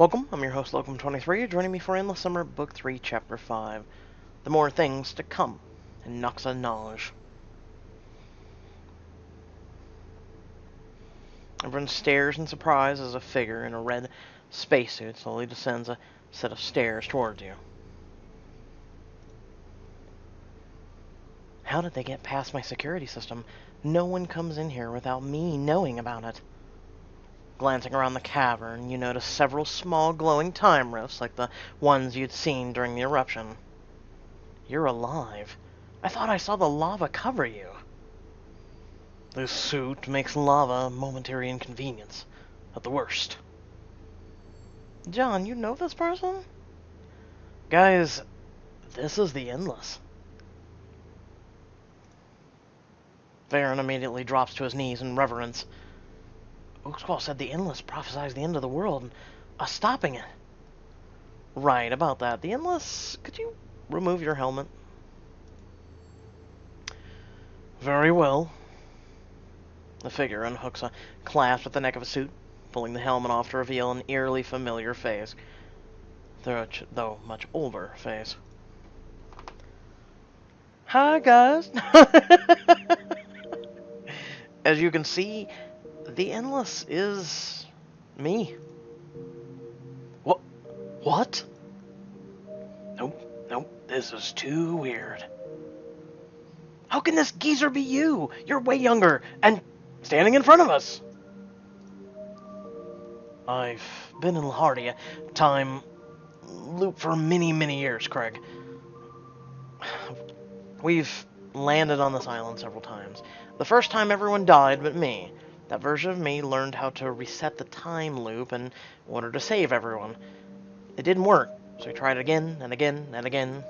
Welcome, I'm your host, Locum23. Joining me for Endless Summer, Book 3, Chapter 5. The More Things to Come in Noxa Knowledge. Everyone stares in surprise as a figure in a red spacesuit slowly descends a set of stairs towards you. How did they get past my security system? No one comes in here without me knowing about it. Glancing around the cavern, you notice several small glowing time rifts like the ones you'd seen during the eruption. You're alive. I thought I saw the lava cover you. This suit makes lava a momentary inconvenience, at the worst. John, you know this person? Guys, this is the Endless. Varen immediately drops to his knees in reverence. Oaksquall said the Endless prophesies the end of the world and us stopping it. Right, about that. The Endless, could you remove your helmet? Very well. The figure unhooks a clasp at the neck of a suit, pulling the helmet off to reveal an eerily familiar face, though much older face. Hi, guys! As you can see, the Endless is me. What? Nope, this is too weird. How can this geezer be you? You're way younger, and standing in front of us. I've been in Lahardia time loop for many years, Craig. We've landed on this island several times. The first time everyone died but me. That version of me learned how to reset the time loop in order to save everyone. It didn't work, so we tried it again and again and again.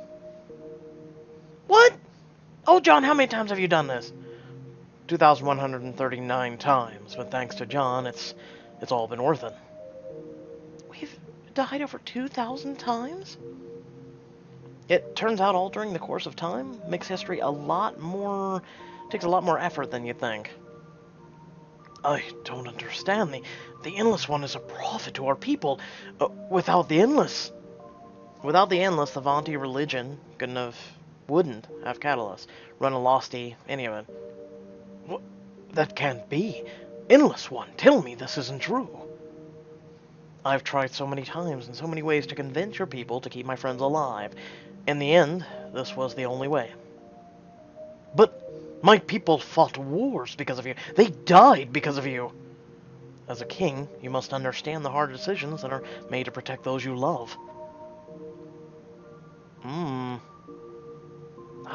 What? Oh, John, how many times have you done this? 2,139 times, but thanks to John, it's all been worth it. We've died over 2,000 times? It turns out altering the course of time makes history takes a lot more effort than you think. I don't understand. The Endless One is a prophet to our people. Without the Endless, the vonti religion wouldn't have catalyst, run a losty, any of it. What? That can't be. Endless One, tell me this isn't true. I've tried so many times in so many ways to convince your people to keep my friends alive. In the end, this was the only way. But my people fought wars because of you. They died because of you. As a king, you must understand the hard decisions that are made to protect those you love. I've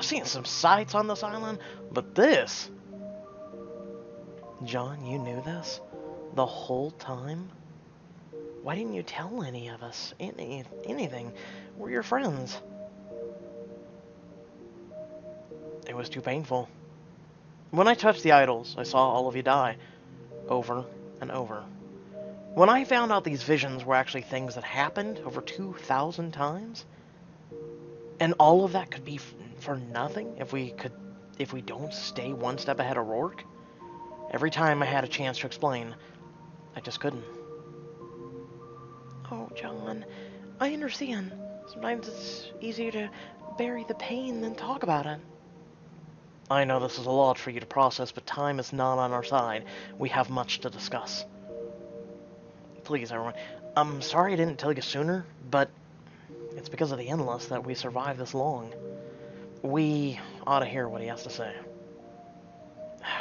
seen some sights on this island, but this... John, you knew this? The whole time? Why didn't you tell any of us? Anything? We're your friends. It was too painful. When I touched the idols, I saw all of you die. Over and over. When I found out these visions were actually things that happened over 2,000 times, and all of that could be for nothing if we don't stay one step ahead of Rourke, every time I had a chance to explain, I just couldn't. Oh, John, I understand. Sometimes it's easier to bury the pain than talk about it. I know this is a lot for you to process, but time is not on our side. We have much to discuss. Please, everyone. I'm sorry I didn't tell you sooner, but it's because of the Endless that we survived this long. We ought to hear what he has to say.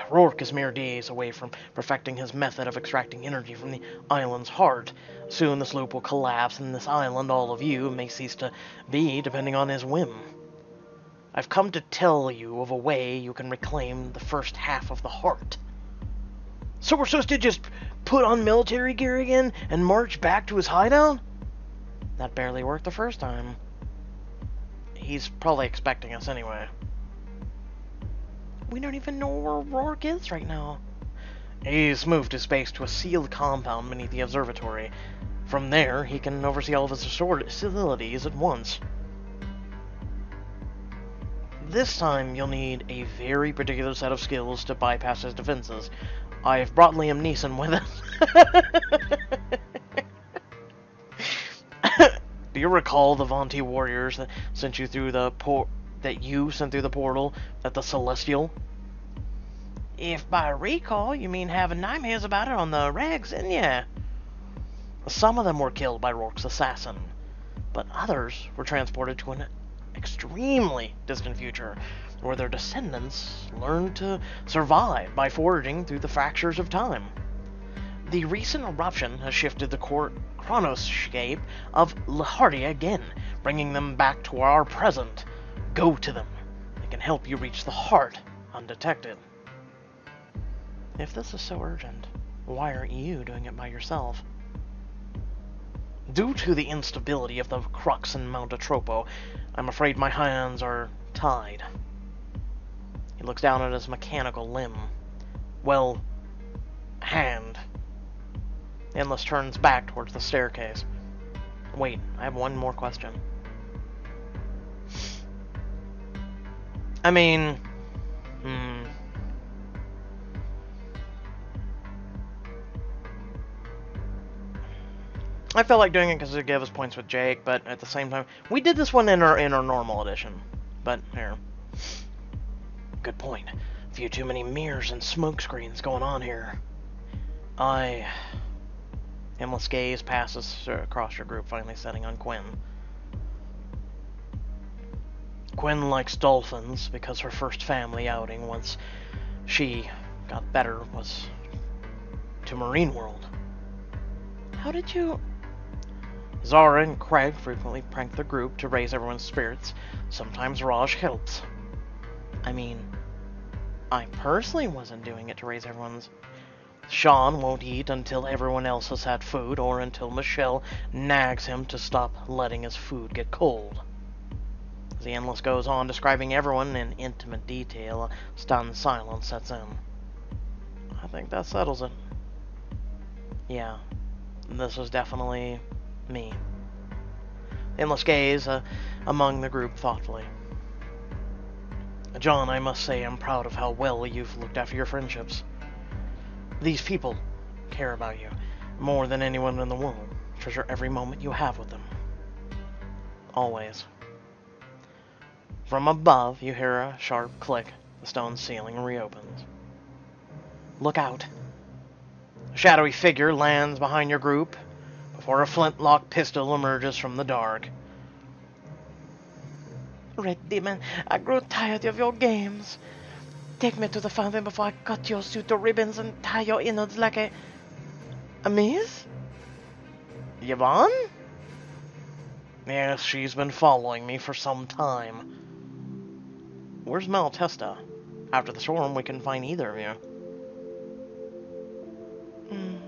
Rourke is mere days away from perfecting his method of extracting energy from the island's heart. Soon this loop will collapse, and this island, all of you, may cease to be, depending on his whim. I've come to tell you of a way you can reclaim the first half of the heart. So we're supposed to just put on military gear again and march back to his hideout? That barely worked the first time. He's probably expecting us anyway. We don't even know where Rourke is right now. He's moved his base to a sealed compound beneath the observatory. From there, he can oversee all of his facilities at once. This time, you'll need a very particular set of skills to bypass his defenses. I've brought Liam Neeson with us. Do you recall the vonti warriors that sent you through the that you sent through the portal at the Celestial? If by recall you mean having nightmares about it on the regs, then yeah. Some of them were killed by Rourke's assassin, but others were transported to an extremely distant future, where their descendants learned to survive by foraging through the fractures of time. The recent eruption has shifted the chronoscape of Lahardia again, bringing them back to our present. Go to them. They can help you reach the heart undetected. If this is so urgent, why aren't you doing it by yourself? Due to the instability of the crux in Mount Atropo, I'm afraid my hands are tied. He looks down at his mechanical limb. Well, hand. Enlist turns back towards the staircase. Wait, I have one more question. I mean... I felt like doing it because it gave us points with Jake, but at the same time, we did this one in our normal edition. But here, good point. A few too many mirrors and smoke screens going on here. Endless gaze passes across your group, finally setting on Quinn. Quinn likes dolphins because her first family outing once she got better was to Marine World. How did you... Zara and Craig frequently prank the group to raise everyone's spirits. Sometimes Raj helps. I mean, I personally wasn't doing it to raise everyone's... Sean won't eat until everyone else has had food, or until Michelle nags him to stop letting his food get cold. As the Endless goes on describing everyone in intimate detail, a stunned silence sets in. I think that settles it. Yeah, this was definitely... me. Endless gaze among the group thoughtfully. John, I must say I'm proud of how well you've looked after your friendships. These people care about you more than anyone in the world. Treasure every moment you have with them. Always. From above, you hear a sharp click. The stone ceiling reopens. Look out. A shadowy figure lands behind your group before a flintlock pistol emerges from the dark. Red Demon, I grow tired of your games. Take me to the fountain before I cut your suit to ribbons and tie your innards like a maze? Yvonne? Yes, she's been following me for some time. Where's Malatesta? After the storm, we can find either of you.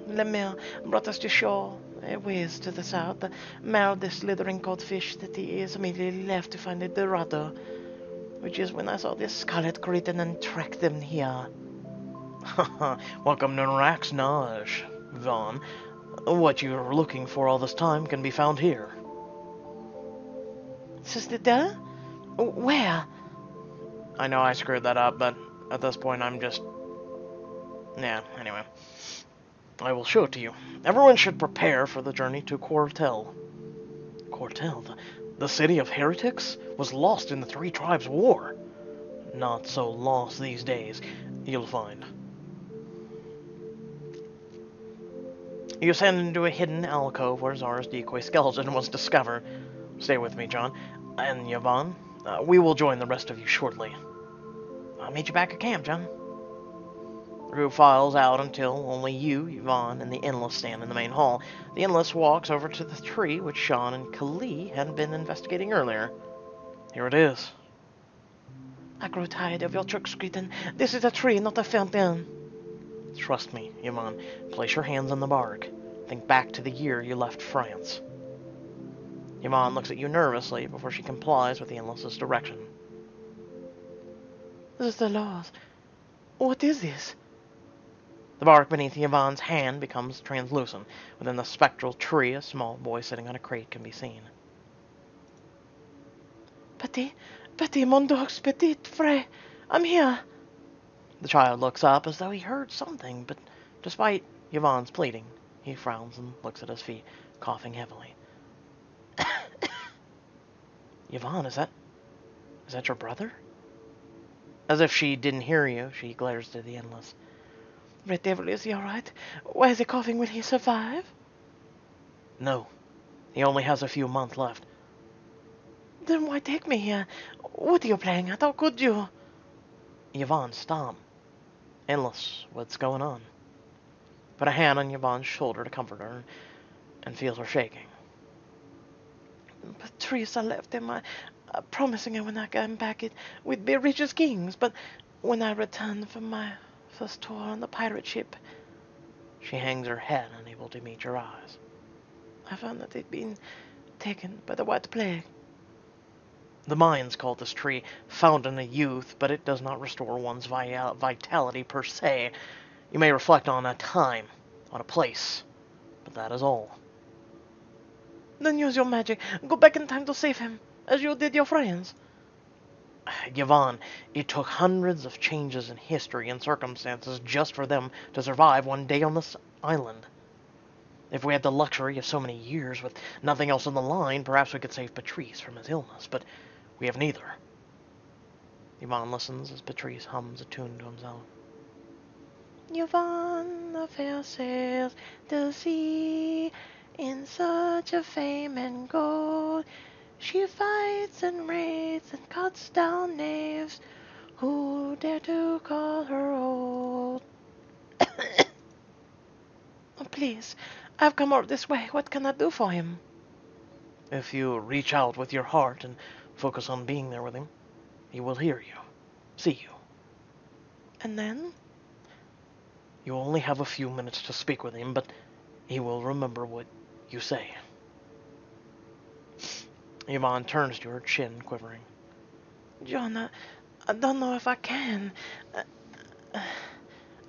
Le Mer brought us to shore, a ways to the south. The Mer, the slithering cold fish that he is, immediately left to find a Dorado, which is when I saw this scarlet cretin and tracked them here. Welcome to Raxnage, Yvonne. What you were looking for all this time can be found here. Sister Della? Where? I know I screwed that up, but at this point I'm just... yeah, anyway. I will show it to you. Everyone should prepare for the journey to Quartel. Quartel? The city of heretics? Was lost in the Three Tribes War. Not so lost these days, you'll find. You ascend into a hidden alcove where Zara's decoy skeleton was discovered. Stay with me, John. And Yvonne, we will join the rest of you shortly. I'll meet you back at camp, John. The group files out until only you, Yvonne, and the Endless stand in the main hall. The Endless walks over to the tree which Sean and Kali had been investigating earlier. Here it is. I grow tired of your tricks, Cretin. This is a tree, not a fountain. Trust me, Yvonne. Place your hands on the bark. Think back to the year you left France. Yvonne looks at you nervously before she complies with the Endless's direction. This is the laws. What is this? The bark beneath Yvonne's hand becomes translucent. Within the spectral tree, a small boy sitting on a crate can be seen. Petit, mon dogs, petit frère, I'm here. The child looks up as though he heard something, but despite Yvonne's pleading, he frowns and looks at his feet, coughing heavily. Yvonne, is that your brother? As if she didn't hear you, she glares to the endless. Red Devil, is he alright? Why is he coughing? Will he survive? No, he only has a few months left. Then why take me here? What are you playing at? How could you? Yvonne, stop. Endless, what's going on? Put a hand on Yvonne's shoulder to comfort her, and feels her shaking. Patrice, I left him, promising her when I came back we'd be rich as kings, but when I returned from my first tour on the pirate ship... She hangs her head, unable to meet your eyes. I found that they'd been taken by the White Plague. The mines call this tree Fountain of Youth, but it does not restore one's vitality per se. You may reflect on a time, on a place, but that is all. Then use your magic. Go back in time to save him, as you did your friends. Yvonne, it took hundreds of changes in history and circumstances just for them to survive one day on this island. If we had the luxury of so many years with nothing else on the line, perhaps we could save Patrice from his illness, but we have neither. Yvonne listens as Patrice hums a tune to himself. Yvonne, the fair sails the sea in search of fame and gold. She fights and raids and cuts down knaves who dare to call her old. Oh, please, I've come all this way. What can I do for him? If you reach out with your heart and focus on being there with him, he will hear you, see you. And then? You only have a few minutes to speak with him, but he will remember what you say. Yvonne turns to her, chin quivering. John, I don't know if I can.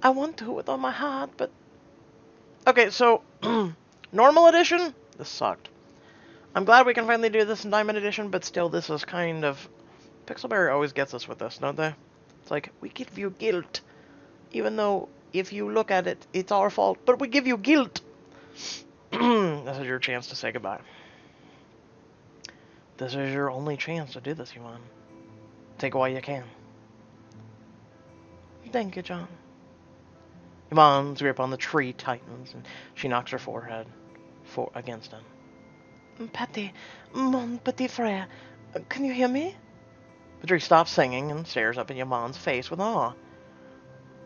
I want to with all my heart, but... Okay, so, normal edition? This sucked. I'm glad we can finally do this in Diamond Edition, but still, this is kind of... Pixelberry always gets us with this, don't they? It's like, we give you guilt. Even though, if you look at it, it's our fault, but we give you guilt. This is your chance to say goodbye. This is your only chance to do this, Yvonne. Take it while you can. Thank you, John. Yvonne's grip on the tree tightens, and she knocks her forehead against him. Patty, mon petit frère, can you hear me? Patrice stops singing and stares up at Yvonne's face with awe.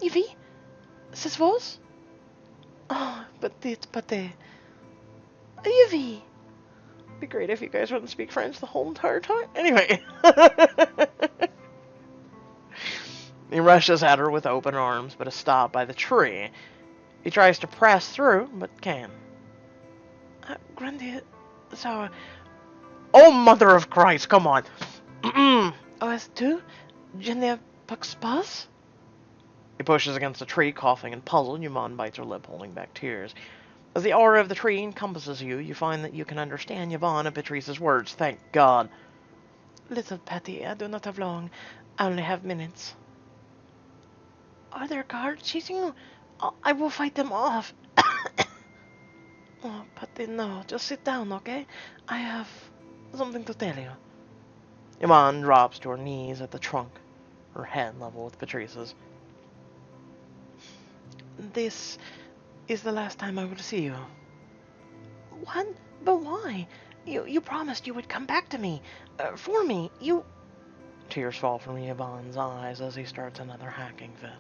Yvie? C'est vos? Oh, petite Patty. Yvie! It'd be great if you guys wouldn't speak French the whole entire time. Anyway. He rushes at her with open arms, but is stopped by the tree. He tries to press through, but can't. Grandy, so... Oh, Mother of Christ, come on. OS2? Je n'ai pas? He pushes against the tree, coughing and puzzled. Yvonne bites her lip, holding back tears. As the aura of the tree encompasses you, you find that you can understand Yvonne and Patrice's words. Thank God. Little Patty, I do not have long. I only have minutes. Are there guards chasing you? I will fight them off. Oh, Patty, no. Just sit down, okay? I have something to tell you. Yvonne drops to her knees at the trunk, her head level with Patrice's. This is the last time I will see you. What? But why? You promised you would come back to me. For me. You... Tears fall from Yvonne's eyes as he starts another hacking fit.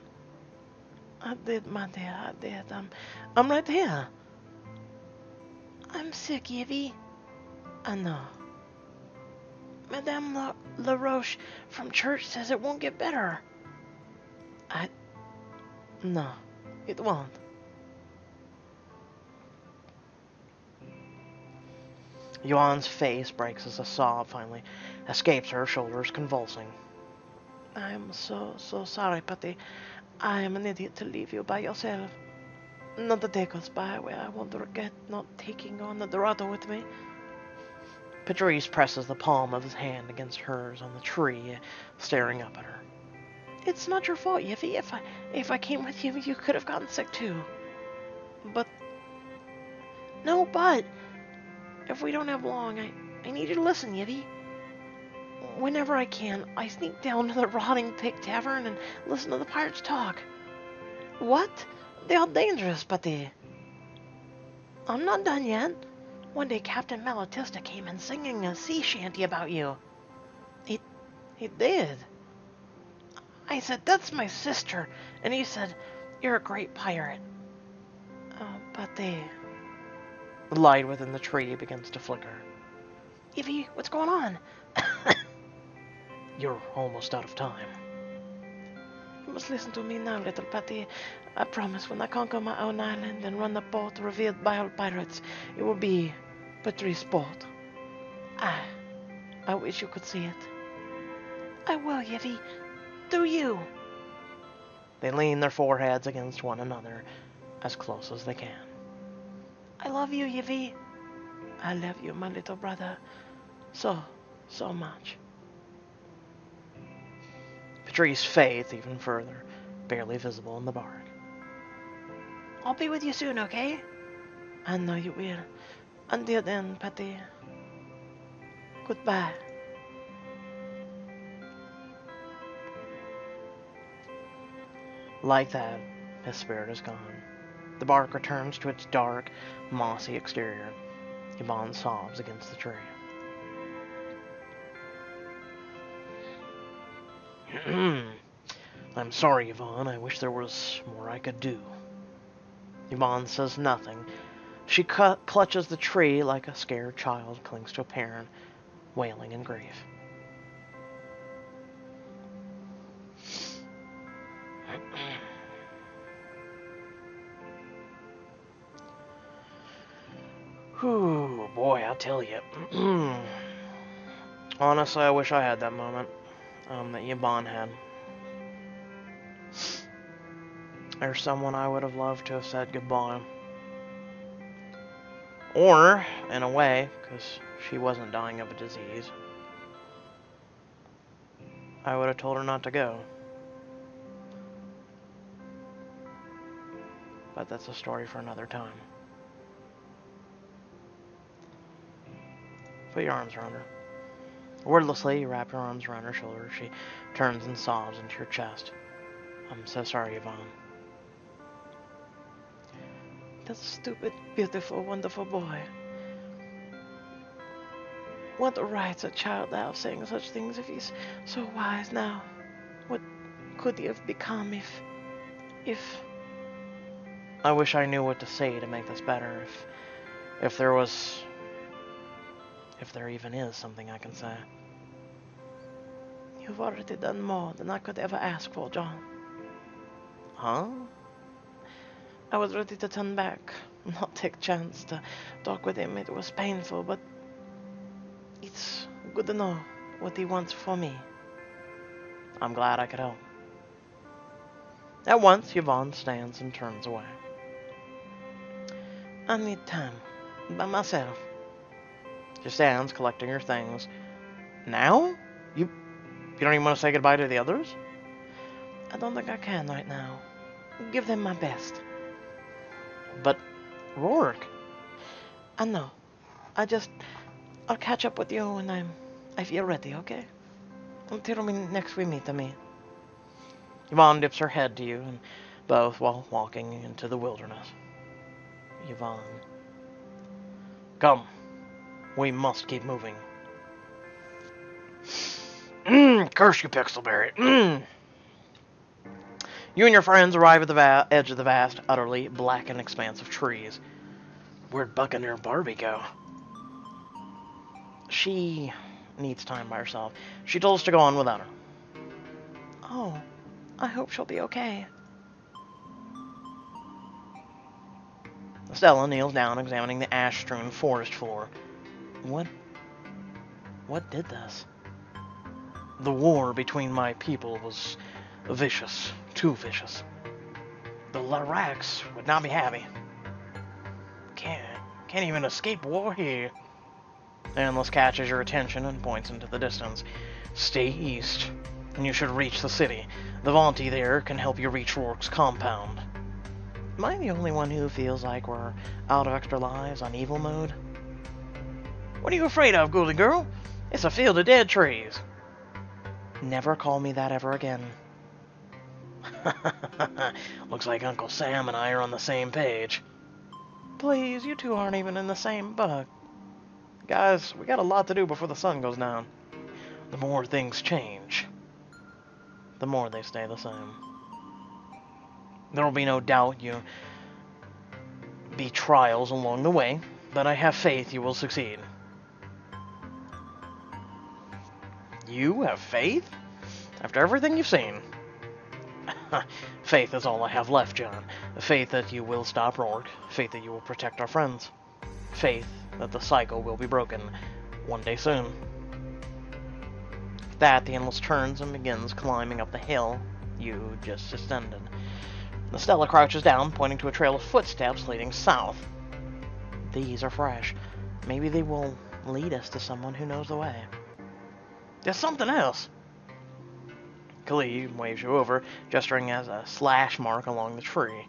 I did, my dear, I did. I'm right here. I'm sick, Yvie. I know. Madame La Roche from church says it won't get better. No, it won't. Yvonne's face breaks as a sob finally escapes her, shoulders convulsing. I am so sorry, Patty. I am an idiot to leave you by yourself. Not a day goes by where I won't regret not taking on the Dorado with me. Patrice presses the palm of his hand against hers on the tree, staring up at her. It's not your fault, Yvie. If I came with you, you could have gotten sick too. But... No, but... If we don't have long, I need you to listen, Yvie. Whenever I can, I sneak down to the Rotting Pig Tavern and listen to the pirates talk. What? They are dangerous, but I'm not done yet. One day Captain Malatesta came in singing a sea shanty about you. He did. I said, that's my sister. And he said, you're a great pirate. But the light within the tree begins to flicker. Evie, what's going on? You're almost out of time. You must listen to me now, little Patty. I promise when I conquer my own island and run the port revealed by all pirates, it will be Patrice's sport. I wish you could see it. I will, Yevie. Do you? They lean their foreheads against one another as close as they can. I love you, Yevie. I love you, my little brother. So much. Patrice fades even further, barely visible in the bark. I'll be with you soon, okay? I know you will. Until then, Patty. Goodbye. Like that, his spirit is gone. The bark returns to its dark, mossy exterior. Yvonne sobs against the tree. I'm sorry, Yvonne. I wish there was more I could do. Yvonne says nothing. She clutches the tree like a scared child clings to a parent, wailing in grief. Whew, boy, I tell you. Honestly, I wish I had that moment that Yvonne had. There's someone I would have loved to have said goodbye. Or, in a way, because she wasn't dying of a disease, I would have told her not to go. But that's a story for another time. Put your arms around her. Wordlessly, you wrap your arms around her shoulders. She turns and sobs into your chest. I'm so sorry, Yvonne. That stupid, beautiful, wonderful boy. What right's a child to have saying such things if he's so wise now? What could he have become if... I wish I knew what to say to make this better. If there was... If there even is something I can say. You've already done more than I could ever ask for, John. Huh? I was ready to turn back, not take a chance to talk with him. It was painful, but it's good to know what he wants for me. I'm glad I could help. At once, Yvonne stands and turns away. I need time, by myself. She stands, collecting her things. Now? You don't even want to say goodbye to the others? I don't think I can right now. Give them my best. But, Rourke. I know. I'll catch up with you when I feel ready, okay? Until next we meet, me. Yvonne dips her head to you, and both while walking into the wilderness. Yvonne. Come. We must keep moving. Curse you, Pixelberry. You and your friends arrive at the edge of the vast, utterly blackened expanse of trees. Where'd Buccaneer Barbie go? She needs time by herself. She told us to go on without her. Oh, I hope she'll be okay. Stella kneels down, examining the ash-strewn forest floor. What did this? The war between my people was vicious, too vicious. The Larax would not be happy. Can't even escape war here. Endless catches your attention and points into the distance. Stay east, and you should reach the city. The vonti there can help you reach Rourke's compound. Am I the only one who feels like we're out of extra lives on evil mode? What are you afraid of, Ghoulie Girl? It's a field of dead trees. Never call me that ever again. Looks like Uncle Sam and I are on the same page. Please, you two aren't even in the same boat. Guys, we got a lot to do before the sun goes down. The more things change, the more they stay the same. There will be no doubt you be trials along the way, but I have faith you will succeed. You have faith? After everything you've seen? Faith is all I have left, John. Faith that you will stop Rourke. Faith that you will protect our friends. Faith that the cycle will be broken one day soon. With that, the enlist turns and begins climbing up the hill you just ascended. The Stella crouches down, pointing to a trail of footsteps leading south. These are fresh. Maybe they will lead us to someone who knows the way. There's something else. Khalid waves you over, gesturing as a slash mark along the tree.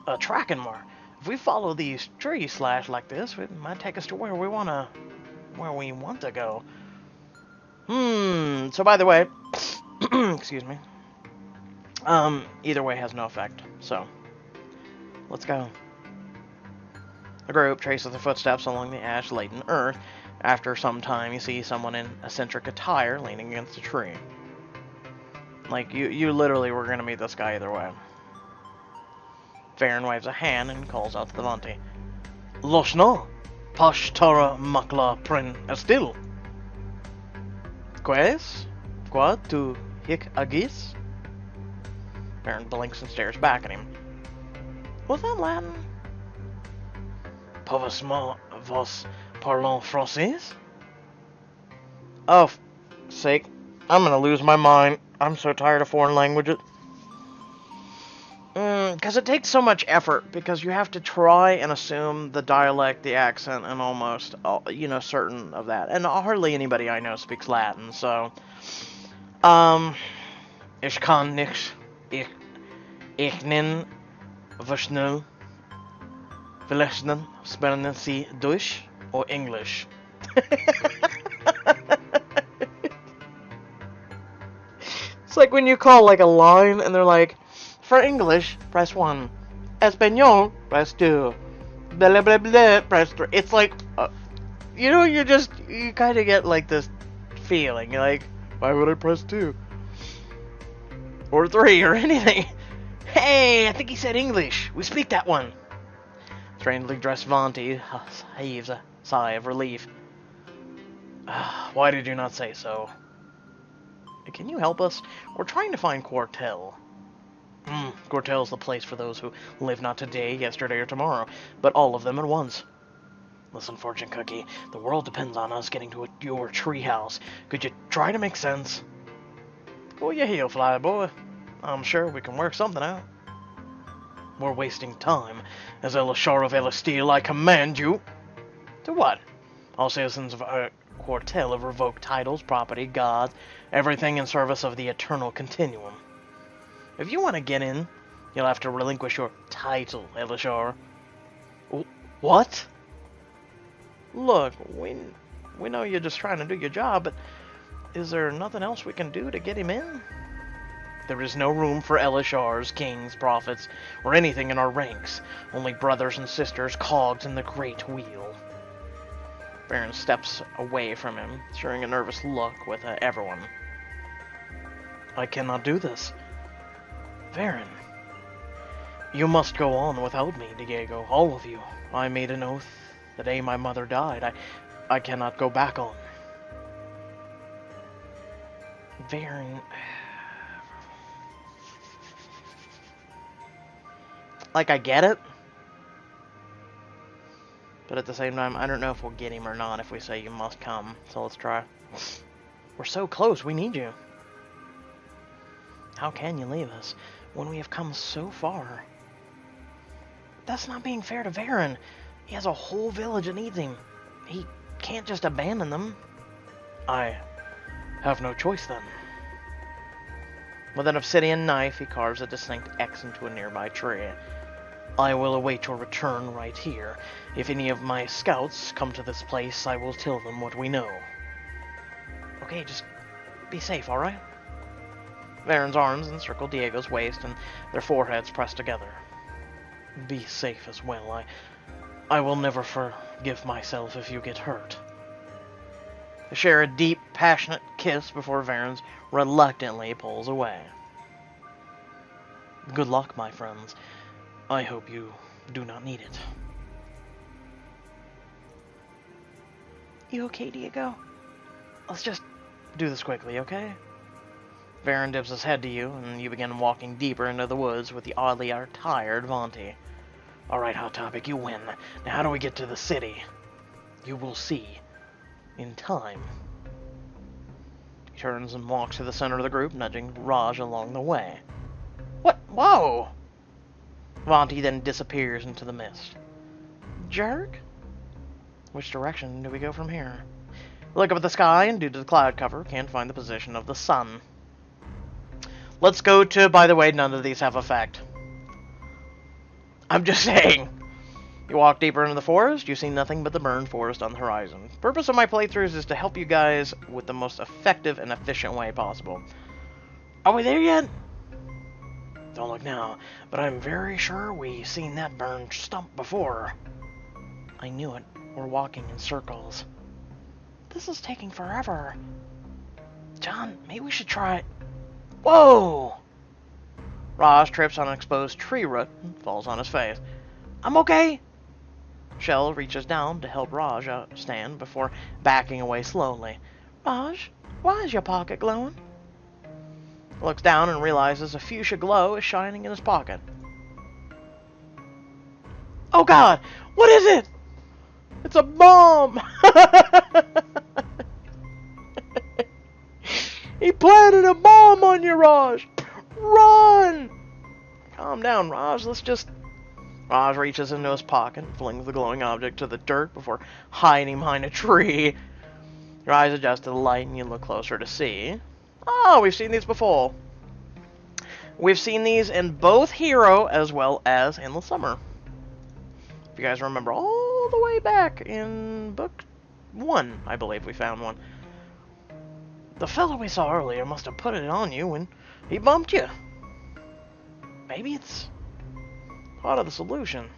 A tracking mark. If we follow these trees slash like this, it might take us to where we want to go. So by the way, excuse me. Either way has no effect. So, let's go. The group traces the footsteps along the ash-laden earth. After some time, you see someone in eccentric attire leaning against a tree. Like, you literally were gonna meet this guy either way. Farron waves a hand and calls out to the vonti. Loshno, Pash Tara Makla Prin Estil. Ques? Qua tu hic agis? Farron blinks and stares back at him. Was that Latin? Povas vos parlons français? Oh, sake. I'm gonna lose my mind. I'm so tired of foreign languages. Because it takes so much effort, because you have to try and assume the dialect, the accent, and almost, certain of that. And hardly anybody I know speaks Latin, so... Ich kann nicht... Ich nen... Verschnell... Verlechnen... Sprechen Sie Deutsch or English? It's like when you call like a line and they're like, for English, press 1. Espanol, press 2. Blah, blah, blah, press 3. It's like, you kind of get like this feeling. You're like, why would I press 2? Or 3 or anything. Hey, I think he said English. We speak that one. Strangely dressed vonti heaves a sigh of relief. Why did you not say so? Can you help us? We're trying to find Quartel. Quartel's the place for those who live not today, yesterday, or tomorrow, but all of them at once. Listen, Fortune Cookie, the world depends on us getting to your treehouse. Could you try to make sense? Go your heel, fly boy. I'm sure we can work something out. We're wasting time. As Elishar of Elisteel, I command you. To what? All citizens of our Quartel have revoked titles, property, gods, everything in service of the eternal continuum. If you want to get in, you'll have to relinquish your title, Elishar. What? Look, we know you're just trying to do your job, but is there nothing else we can do to get him in? There is no room for Elishars, kings, prophets, or anything in our ranks. Only brothers and sisters, cogs in the great wheel. Baron steps away from him, sharing a nervous look with everyone. I cannot do this. Baron, you must go on without me, Diego, all of you. I made an oath the day my mother died. I cannot go back on. Baron... Like, I get it. But at the same time, I don't know if we'll get him or not if we say you must come. So let's try. We're so close, we need you. How can you leave us when we have come so far? That's not being fair to Varen. He has a whole village that needs him. He can't just abandon them. I have no choice then. With an obsidian knife, he carves a distinct X into a nearby tree. I will await your return right here. If any of my scouts come to this place, I will tell them what we know. Okay, just Be safe, alright? Varen's arms encircle Diego's waist, and their foreheads press together. Be safe as well. I will never forgive myself if you get hurt. They share a deep, passionate kiss before Varen's reluctantly pulls away. Good luck, my friends. I hope you do not need it. You okay, Diego? Let's just do this quickly, okay? Varen dips his head to you, and you begin walking deeper into the woods with the oddly tired vonti. Alright, Hot Topic, you win. Now how do we get to the city? You will see. In time. He turns and walks to the center of the group, nudging Raj along the way. What? Whoa! vonti then disappears into the mist. Jerk? Which direction do we go from here? Look up at the sky, and due to the cloud cover, can't find the position of the sun. Let's go to, by the way, none of these have effect. I'm just saying. You walk deeper into the forest, you see nothing but the burned forest on the horizon. The purpose of my playthroughs is to help you guys with the most effective and efficient way possible. Are we there yet? Don't look now, but I'm very sure we've seen that burned stump before. I knew it. We're walking in circles. This is taking forever. John, maybe we should try... Whoa! Raj trips on an exposed tree root and falls on his face. I'm okay. Shell reaches down to help Raj stand before backing away slowly. Raj, why is your pocket glowing? He looks down and realizes a fuchsia glow is shining in his pocket. Oh God! What is it? It's a bomb! He planted a bomb on you, Raj! Run! Calm down, Raj. Let's just... Raj reaches into his pocket and flings the glowing object to the dirt before hiding behind a tree. Your eyes adjust to the light and you look closer to see. Oh, we've seen these before. We've seen these in both Hero as well as Endless Summer. If you guys remember all the way back in book 1, I believe we found one. The fellow we saw earlier must have put it on you when he bumped you. Maybe it's part of the solution.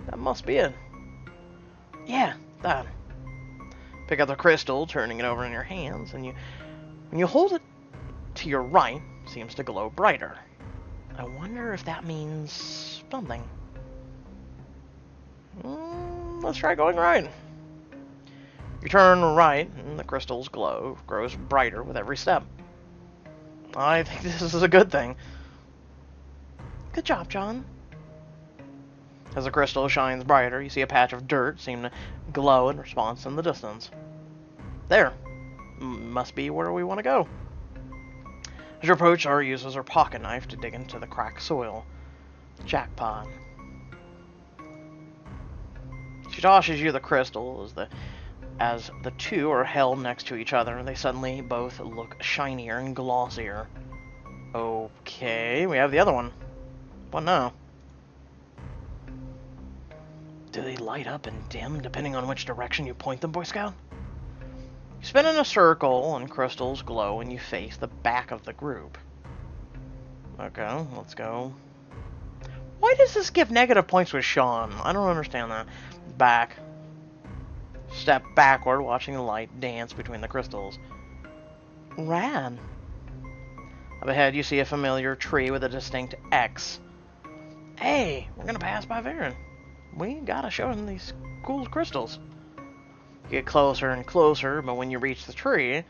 That must be it. Yeah, that. Pick up the crystal, turning it over in your hands, and when you hold it to your right, it seems to glow brighter. I wonder if that means something. Let's try going right. You turn right, and the crystal's glow grows brighter with every step. I think this is a good thing. Good job, John. As the crystal shines brighter, you see a patch of dirt seem to glow in response in the distance. There. Must be where we want to go. As you approach, Ara uses her pocket knife to dig into the cracked soil. Jackpot. She tosses you the crystal as the two are held next to each other. They suddenly both look shinier and glossier. Okay, we have the other one. What now? Do they light up and dim depending on which direction you point them, Boy Scout? You spin in a circle and crystals glow and you face the back of the group. Okay, let's go. Why does this give negative points with Sean? I don't understand that. Back. Step backward, watching the light dance between the crystals. Rad. Up ahead, you see a familiar tree with a distinct X. Hey, we're gonna pass by Varen. We gotta show him these cool crystals. You get closer and closer, but when you reach the tree...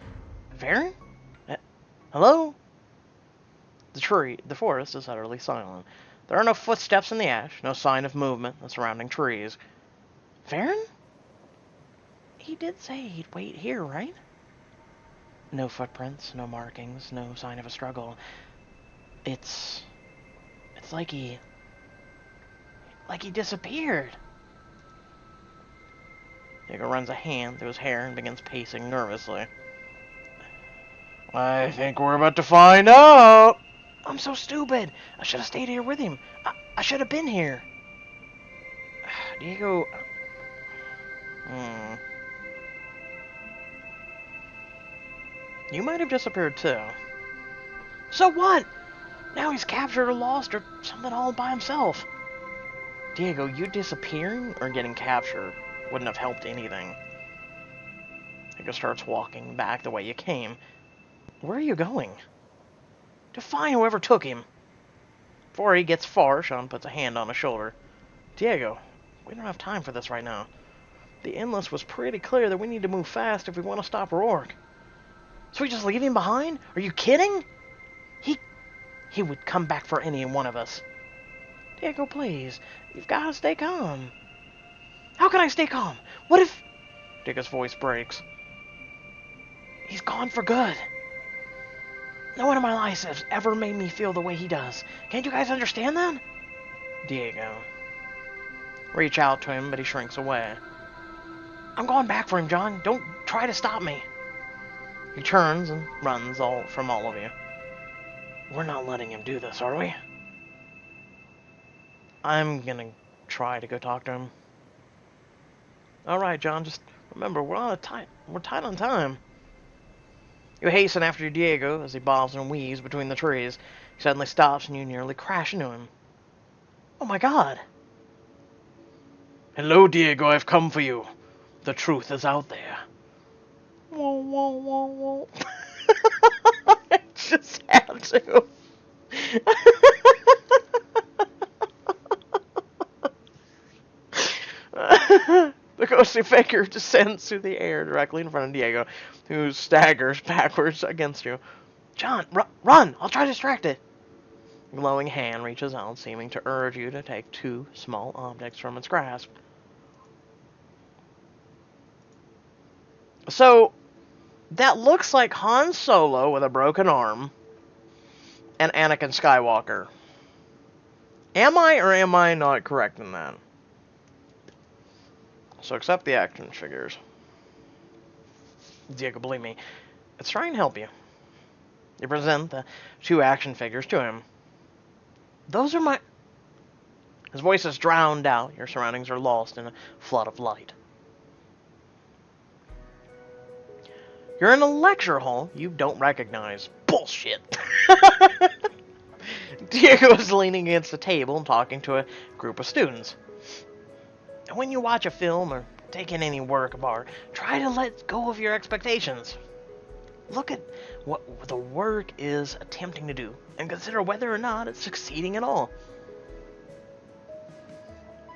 Varen? Hello? The forest is utterly silent. There are no footsteps in the ash, no sign of movement in the surrounding trees. Varen? He did say he'd wait here, right? No footprints, no markings, no sign of a struggle. It's like he disappeared. Diego runs a hand through his hair and begins pacing nervously. I think we're about to find out. I'm so stupid. I should have stayed here with him. I should have been here. Diego... You might have disappeared too. So what? Now he's captured or lost or something all by himself. Diego, you disappearing or getting captured wouldn't have helped anything. Diego starts walking back the way you came. Where are you going? To find whoever took him. Before he gets far, Sean puts a hand on his shoulder. Diego, we don't have time for this right now. The enlist was pretty clear that we need to move fast if we want to stop Rourke. So we just leave him behind? Are you kidding? He would come back for any one of us. Diego, please. You've got to stay calm. How can I stay calm? What if... Diego's voice breaks. He's gone for good. No one in my life has ever made me feel the way he does. Can't you guys understand that? Diego. Reach out to him, but he shrinks away. I'm going back for him, John. Don't try to stop me. He turns and runs from all of you. We're not letting him do this, are we? I'm gonna try to go talk to him. Alright, John, just remember, we're tight on time. You hasten after Diego as he bobs and weaves between the trees. He suddenly stops and you nearly crash into him. Oh my god. Hello, Diego, I've come for you. The truth is out there. Whoa, whoa, whoa, whoa. I just had to. The ghostly figure descends through the air directly in front of Diego, who staggers backwards against you. John, run! I'll try to distract it. A glowing hand reaches out, seeming to urge you to take two small objects from its grasp. So, that looks like Han Solo with a broken arm and Anakin Skywalker. Am I or am I not correct in that? So accept the action figures. Diego, believe me, it's trying to help you. You present the two action figures to him. Those are my... His voice is drowned out. Your surroundings are lost in a flood of light. You're in a lecture hall you don't recognize. Bullshit. Diego is leaning against a table and talking to a group of students. When you watch a film or take in any work of art, try to let go of your expectations. Look at what the work is attempting to do, and consider whether or not it's succeeding at all.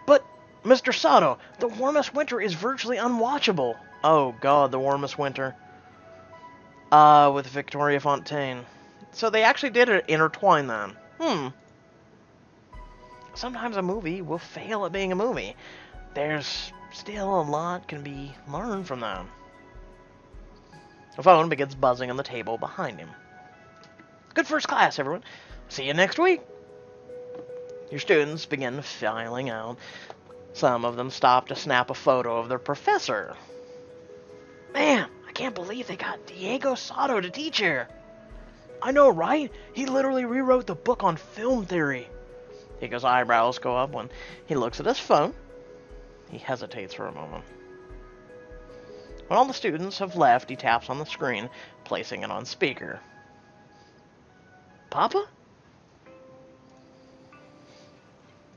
But, Mr. Sato, the warmest winter is virtually unwatchable. Oh god, the warmest winter. With Victoria Fontaine. So they actually did intertwine them. Sometimes a movie will fail at being a movie. There's still a lot can be learned from them. The phone begins buzzing on the table behind him. Good first class, everyone. See you next week. Your students begin filing out. Some of them stop to snap a photo of their professor. Man, I can't believe they got Diego Sato to teach here. I know, right? He literally rewrote the book on film theory. Diego's eyebrows go up when he looks at his phone. He hesitates for a moment. When all the students have left, he taps on the screen, placing it on speaker. Papa?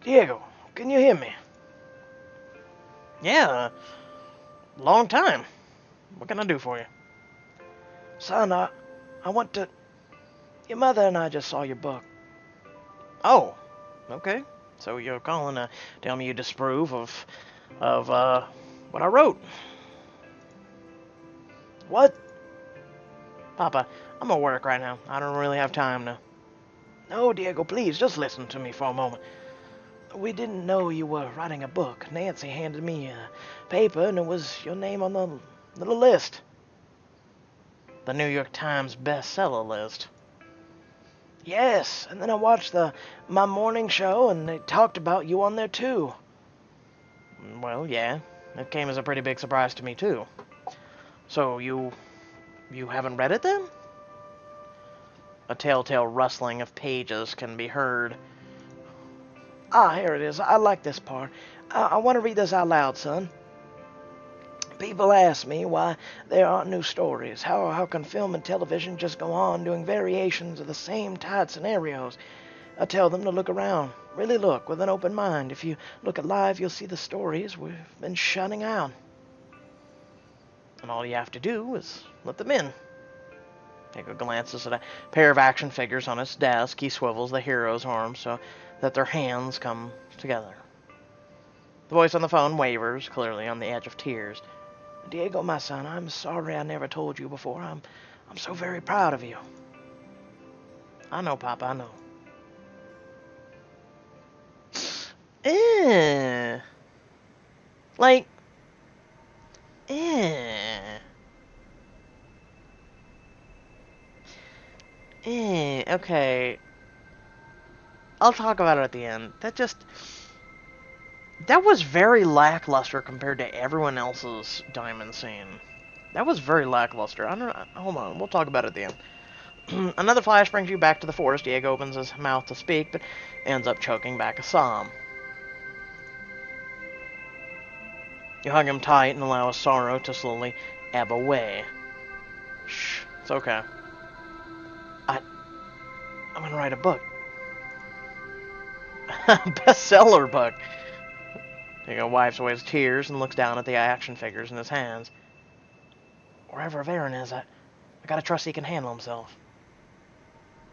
Diego, can you hear me? Yeah, long time. What can I do for you? Son, I want to... Your mother and I just saw your book. Oh, okay. So you're calling to tell me you disapprove of what I wrote. What? Papa, I'm at work right now. I don't really have time to... No, Diego, please, just listen to me for a moment. We didn't know you were writing a book. Nancy handed me a paper, and it was your name on the little list. The New York Times bestseller list. Yes, and then I watched my morning show, and they talked about you on there, too. Well, yeah. It came as a pretty big surprise to me, too. So, you haven't read it, then? A telltale rustling of pages can be heard. Ah, here it is. I like this part. I want to read this out loud, son. People ask me why there aren't new stories. How can film and television just go on doing variations of the same tired scenarios? I tell them to look around. Really look with an open mind. If you look at life, you'll see the stories we've been shutting out. And all you have to do is let them in. Diego glances at a pair of action figures on his desk. He swivels the hero's arms so that their hands come together. The voice on the phone wavers, clearly on the edge of tears. Diego, my son, I'm sorry I never told you before. I'm so very proud of you. I know, Papa, I know. Like, okay. I'll talk about it at the end. That was very lackluster compared to everyone else's diamond scene. That was very lackluster. I don't know. Hold on, we'll talk about it at the end. Another flash brings you back to the forest. Diego opens his mouth to speak, but ends up choking back a sob. You hug him tight and allow his sorrow to slowly ebb away. Shh, it's okay. I'm gonna write a book. Bestseller book. Diego wipes away his tears and looks down at the action figures in his hands. Wherever Varen is, I gotta trust he can handle himself.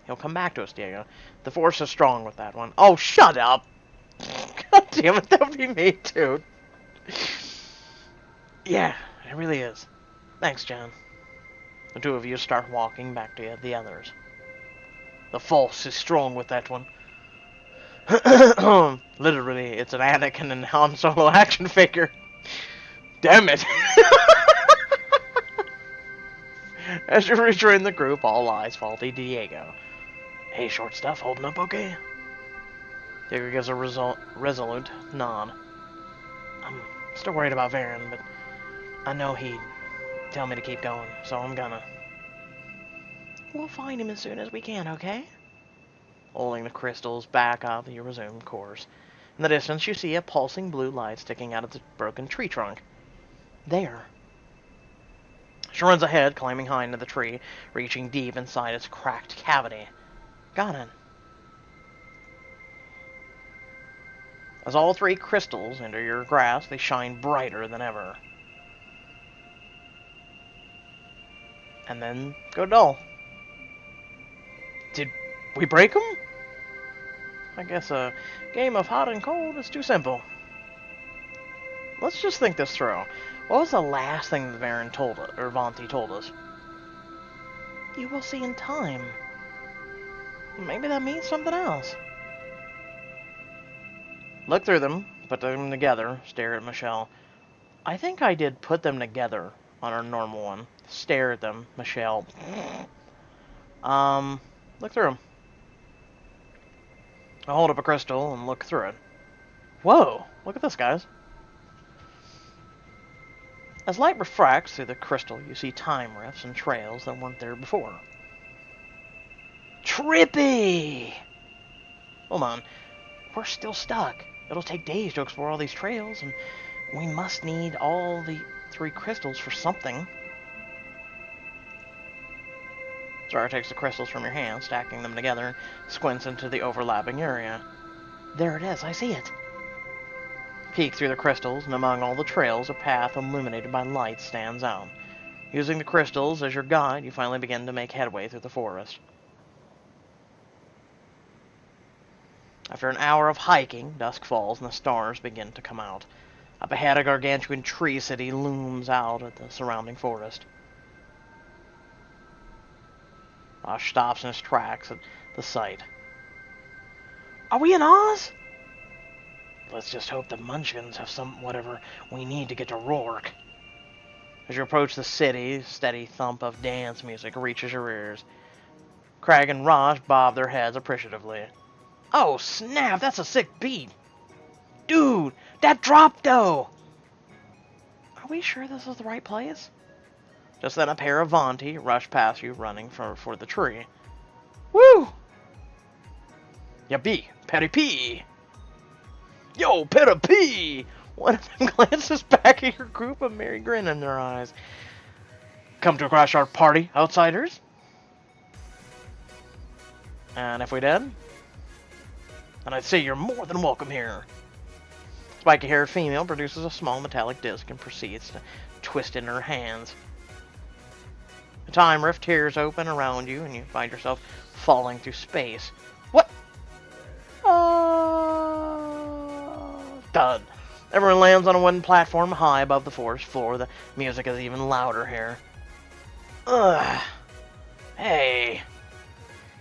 He'll come back to us, Diego. The force is strong with that one. Oh, shut up! God damn it, that would be me too. Yeah, it really is. Thanks, John. The two of you start walking back to the others. The force is strong with that one. Literally, it's an Anakin and Han Solo action figure. Damn it! As you rejoin the group, all eyes fall to Diego. Hey, short stuff, holding up okay? Diego gives a resolute nod. I'm still worried about Varen, but I know he'd tell me to keep going, so I'm gonna. We'll find him as soon as we can, okay? Holding the crystals back up, you resume course. In the distance, you see a pulsing blue light sticking out of the broken tree trunk. There. She runs ahead, climbing high into the tree, reaching deep inside its cracked cavity. Got it. As all three crystals enter your grasp, they shine brighter than ever. And then go dull. Did we break them? I guess a game of hot and cold is too simple. Let's just think this through. What was the last thing the Baron told us, or vonti told us? You will see in time. Maybe that means something else. Look through them, put them together, stare at Michelle. I think I did put them together on our normal one. Stare at them, Michelle. Look through them. I hold up a crystal and look through it. Whoa, look at this, guys. As light refracts through the crystal, you see time rifts and trails that weren't there before. Trippy! Hold on. We're still stuck. It'll take days to explore all these trails, and we must need all the 3 crystals for something. Zara takes the crystals from your hand, stacking them together, and squints into the overlapping area. There it is, I see it. Peek through the crystals, and among all the trails, a path illuminated by light stands out. Using the crystals as your guide, you finally begin to make headway through the forest. After an hour of hiking, dusk falls and the stars begin to come out. Up ahead, a gargantuan tree city looms out at the surrounding forest. Rosh stops in his tracks at the sight. Are we in Oz? Let's just hope the Munchkins have whatever we need to get to Rourke. As you approach the city, a steady thump of dance music reaches your ears. Craig and Raj bob their heads appreciatively. Oh, snap, that's a sick beat. Dude, that drop, though. Are we sure this is the right place? Just then a pair of vonti rush past you, running for the tree. Woo! Yappy, Perry P! Yo, Perry P! One of them glances back at your group, a merry grin in their eyes. Come to crash our party, outsiders? And if we did, then I'd say you're more than welcome here. Spiky-haired female produces a small metallic disc and proceeds to twist it in her hands. The time rift tears open around you, and you find yourself falling through space. What? Thud. Everyone lands on a wooden platform high above the forest floor. The music is even louder here. Ugh. Hey.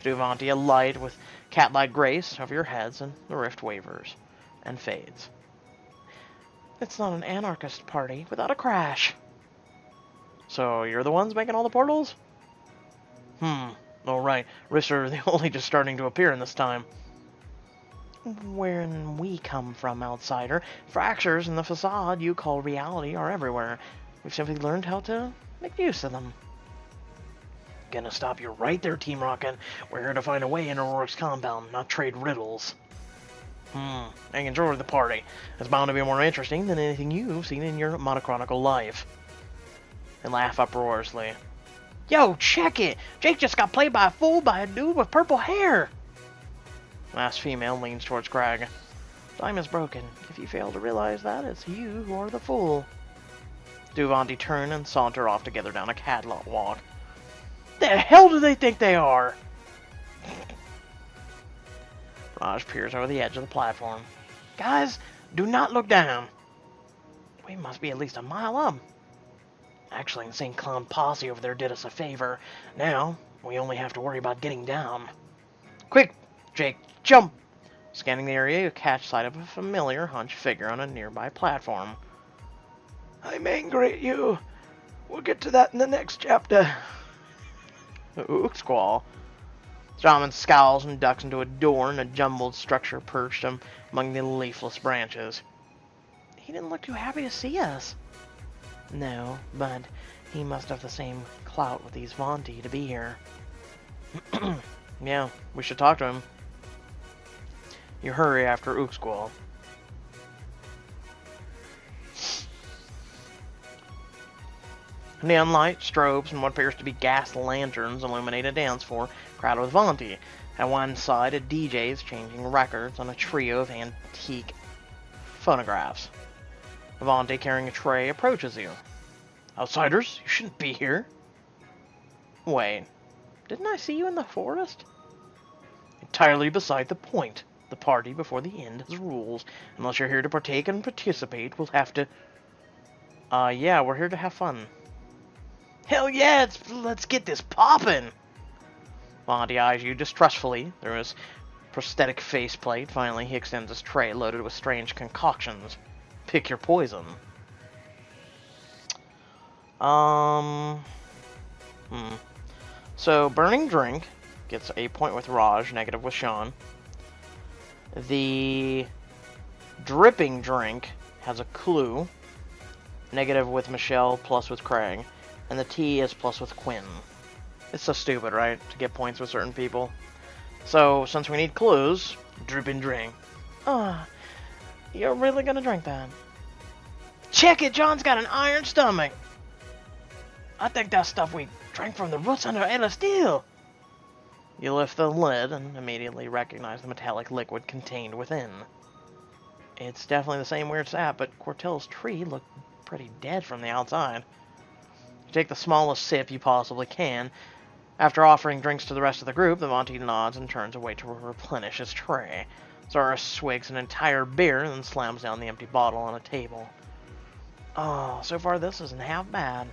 Do vonti a light with cat-like grace over your heads, and the rift wavers and fades. It's not an anarchist party without a crash. So you're the ones making all the portals? Oh right, rifts are only just starting to appear in this time. Where we come from, outsider, fractures in the facade you call reality are everywhere. We've simply learned how to make use of them. Gonna stop you right there, Team Rocket. We're here to find a way into Rourke's compound, not trade riddles. I enjoy the party. It's bound to be more interesting than anything you've seen in your monochronical life. They laugh uproariously. Yo, check it! Jake just got played by a fool by a dude with purple hair! Last female leans towards Crag. Time is broken. If you fail to realize that, it's you who are the fool. Do vonti turn and saunter off together down a catwalk. The hell do they think they are? Raj peers over the edge of the platform. Guys, do not look down. We must be at least a mile up. Actually, Insane Clown Posse over there did us a favor. Now, we only have to worry about getting down. Quick, Jake, jump! Scanning the area, you catch sight of a familiar hunched figure on a nearby platform. I'm angry at you. We'll get to that in the next chapter. Ook squall. Shaman scowls and ducks into a door in a jumbled structure perched among the leafless branches. He didn't look too happy to see us. No, but he must have the same clout with these vonti to be here. Yeah, we should talk to him. You hurry after Ook squall. Neon light, strobes, and what appears to be gas lanterns illuminate a dance floor crowded with vonti. At one side, a DJ is changing records on a trio of antique phonographs. A vonti carrying a tray approaches you. Outsiders, you shouldn't be here. Wait, didn't I see you in the forest? Entirely beside the point. The party before the end has rules. Unless you're here to partake and participate, we'll have to... yeah, we're here to have fun. Hell yeah, let's get this poppin'! vonti eyes you distrustfully through his prosthetic faceplate. Finally, he extends his tray loaded with strange concoctions. Pick your poison. So, Burning Drink gets a point with Raj, negative with Sean. The Dripping Drink has a clue, negative with Michelle, plus with Craig. And the tea is plus with Quinn. It's so stupid, right? To get points with certain people. So, since we need clues, Dripping Drink. You're really gonna drink that? Check it, John's got an iron stomach. I think that's stuff we drank from the roots under LSD. You lift the lid and immediately recognize the metallic liquid contained within. It's definitely the same weird sap, but Cortell's tree looked pretty dead from the outside. You take the smallest sip you possibly can. After offering drinks to the rest of the group, the vonti nods and turns away to replenish his tray. Zara swigs an entire beer and then slams down the empty bottle on a table. Oh, so far this isn't half bad.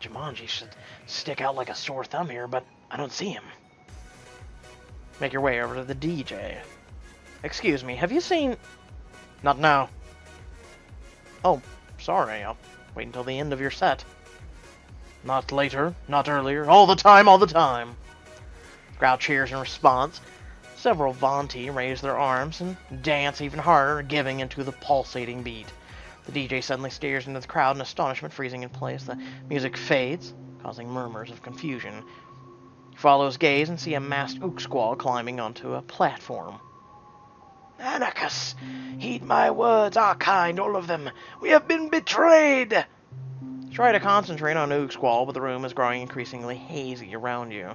Jumanji should stick out like a sore thumb here, but I don't see him. Make your way over to the DJ. Excuse me, have you seen... Not now. Oh, sorry, I'll wait until the end of your set. Not later, not earlier, all the time, all the time. The crowd cheers in response. Several vonti raise their arms and dance even harder, giving into the pulsating beat. The DJ suddenly stares into the crowd in astonishment, freezing in place. The music fades, causing murmurs of confusion. You follow his gaze and see a masked ook squall climbing onto a platform. Anarchists, heed my words, our kind, all of them. We have been betrayed. Try to concentrate on Oog Squall, but the room is growing increasingly hazy around you.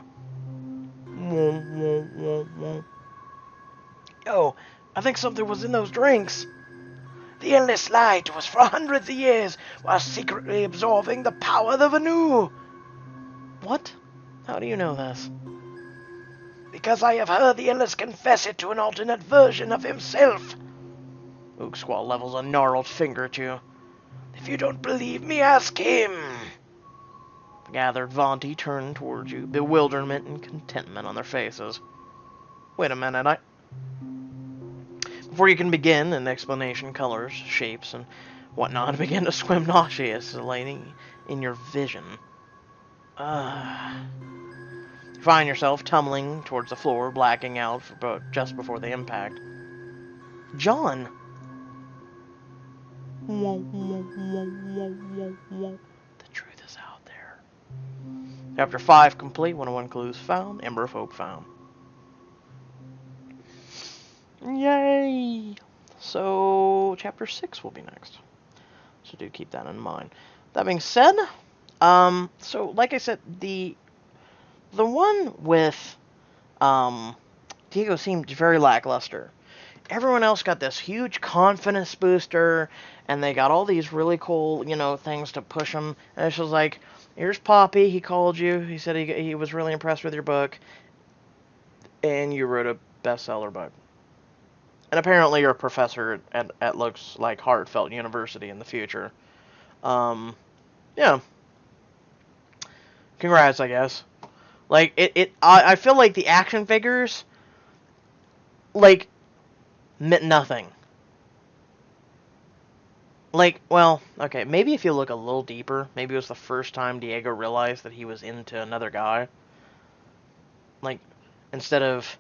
Oh, I think something was in those drinks. The Enlist lied to us for hundreds of years while secretly absorbing the power of the Vanu. What? How do you know this? Because I have heard the Enlist confess it to an alternate version of himself. Oog Squall levels a gnarled finger at you. If you don't believe me, ask him. The gathered vonti turn towards you, bewilderment and contentment on their faces. Wait a minute, Before you can begin, an explanation, colors, shapes, and whatnot begin to swim nauseously in your vision. You find yourself tumbling towards the floor, blacking out just before the impact. John! The truth is out there. Chapter 5 complete, 101 clues found, Ember of Hope found. Yay! So, chapter 6 will be next. So do keep that in mind. That being said, so like I said, the one with Diego seemed very lackluster. Everyone else got this huge confidence booster, and they got all these really cool, things to push them. And it's just like, here's Poppy, he called you, he said he was really impressed with your book, and you wrote a bestseller book. And apparently you're a professor at looks like Heartfelt University in the future. Yeah. Congrats, I guess. Like, I feel like the action figures, like, meant nothing. Like, well, okay, maybe if you look a little deeper, maybe it was the first time Diego realized that he was into another guy. Like, instead of,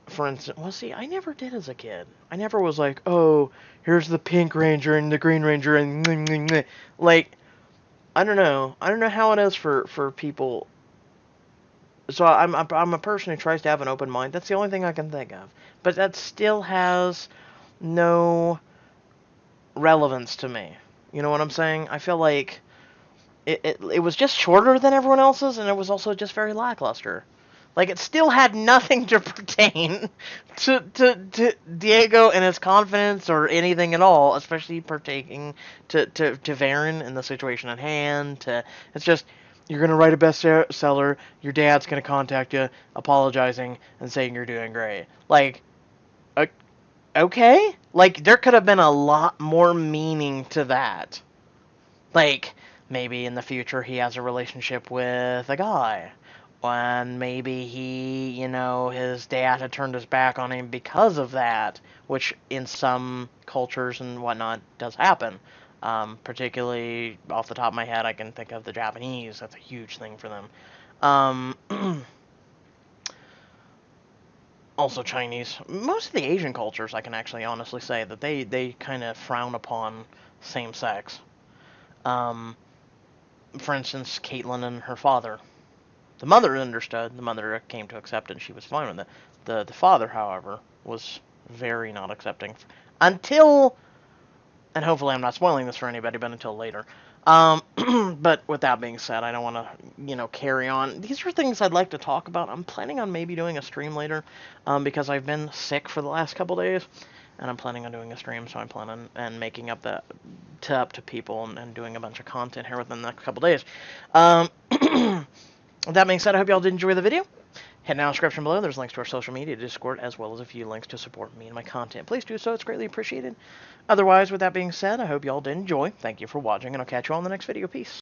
for instance, well, see, I never did as a kid. I never was like, oh, here's the Pink Ranger and the Green Ranger and like, I don't know. I don't know how it is for people. So I'm a person who tries to have an open mind. That's the only thing I can think of. But that still has no relevance to me. You know what I'm saying? I feel like it was just shorter than everyone else's, and it was also just very lackluster. Like, it still had nothing to pertain to Diego and his confidence or anything at all, especially partaking to Varen in the situation at hand. It's just, you're going to write a bestseller, your dad's going to contact you, apologizing and saying you're doing great. Like, okay? Like, there could have been a lot more meaning to that. Like, maybe in the future he has a relationship with a guy. And maybe he, his dad had turned his back on him because of that, which in some cultures and whatnot does happen. Particularly, off the top of my head, I can think of the Japanese. That's a huge thing for them. Also Chinese. Most of the Asian cultures, I can actually honestly say that they kind of frown upon same sex. For instance, Caitlin and her father. The mother understood. The mother came to accept it, and she was fine with it. The father, however, was very not accepting. Until, and hopefully I'm not spoiling this for anybody, but until later. But with that being said, I don't want to, carry on. These are things I'd like to talk about. I'm planning on maybe doing a stream later, because I've been sick for the last couple days, and I'm planning on doing a stream, so I'm planning and making up to people and doing a bunch of content here within the next couple days. With that being said, I hope y'all did enjoy the video. Head down in the description below. There's links to our social media, Discord, as well as a few links to support me and my content. Please do so. It's greatly appreciated. Otherwise, with that being said, I hope y'all did enjoy. Thank you for watching, and I'll catch you all in the next video. Peace.